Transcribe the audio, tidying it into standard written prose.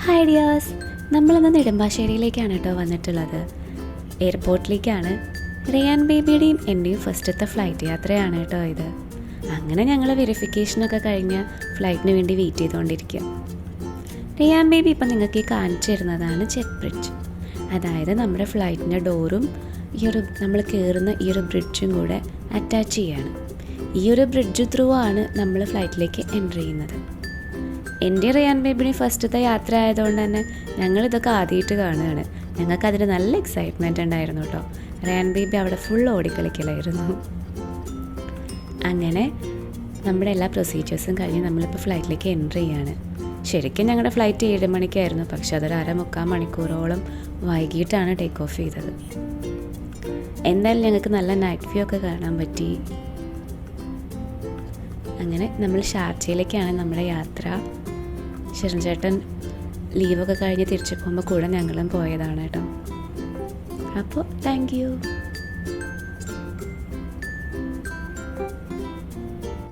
Hi dears, നമ്മളിന്ന് നെടുമ്പാശ്ശേരിയിലേക്കാണ് കേട്ടോ വന്നിട്ടുള്ളത്. എയർപോർട്ടിലേക്കാണ്. റയാൻ ബേബിയുടെയും എൻ്റെയും ഫസ്റ്റത്തെ ഫ്ലൈറ്റ് യാത്രയാണ് കേട്ടോ ഇത്. അങ്ങനെ ഞങ്ങൾ വെരിഫിക്കേഷനൊക്കെ കഴിഞ്ഞ് ഫ്ലൈറ്റിന് വേണ്ടി വെയിറ്റ് ചെയ്തുകൊണ്ടിരിക്കുക. റയാൻ ബേബി ഇപ്പം നിങ്ങൾക്ക് കാണിച്ചു തരുന്നതാണ് ജെറ്റ് ബ്രിഡ്ജ്. അതായത് നമ്മുടെ ഫ്ലൈറ്റിൻ്റെ ഡോറും നമ്മൾ കയറുന്ന ഈ ഒരു ബ്രിഡ്ജും കൂടെ അറ്റാച്ച് ചെയ്യാണ്. ഈ ഒരു ബ്രിഡ്ജ് ത്രൂ ആണ് നമ്മൾ ഫ്ലൈറ്റിലേക്ക് എൻ്റർ ചെയ്യുന്നത്. എൻ്റെ റയാൻ ബേബിയുടെ ഫസ്റ്റത്തെ യാത്ര ആയതുകൊണ്ട് തന്നെ ഞങ്ങളിതൊക്കെ ആദ്യമായിട്ട് കാണുകയാണ്. ഞങ്ങൾക്കതിന് നല്ല എക്സൈറ്റ്മെൻറ്റ് ഉണ്ടായിരുന്നു കേട്ടോ. റയാൻ ബേബി അവിടെ ഫുൾ ഓടിക്കളിക്കലായിരുന്നു. അങ്ങനെ നമ്മുടെ എല്ലാ പ്രൊസീജിയേഴ്സും കഴിഞ്ഞ് നമ്മളിപ്പോൾ ഫ്ലൈറ്റിലേക്ക് എൻ്റർ ചെയ്യാണ്. ശരിക്കും ഞങ്ങളുടെ ഫ്ലൈറ്റ് 7 മണിക്കായിരുന്നു, പക്ഷെ അതൊരു 3/4 മണിക്കൂറോളം വൈകിട്ടാണ് ടേക്ക് ഓഫ് ചെയ്തത്. എന്തായാലും ഞങ്ങൾക്ക് നല്ല നൈറ്റ് വ്യൂ ഒക്കെ കാണാൻ പറ്റി. അങ്ങനെ നമ്മൾ ഷാർജയിലേക്കാണ് നമ്മുടെ യാത്ര. ഷെറിൻ ചേട്ടൻ ലീവൊക്കെ കഴിഞ്ഞ് തിരിച്ചു പോകുമ്പോൾ കൂടെ ഞങ്ങളും പോയതാണ് കേട്ടോ. അപ്പോൾ താങ്ക് യു.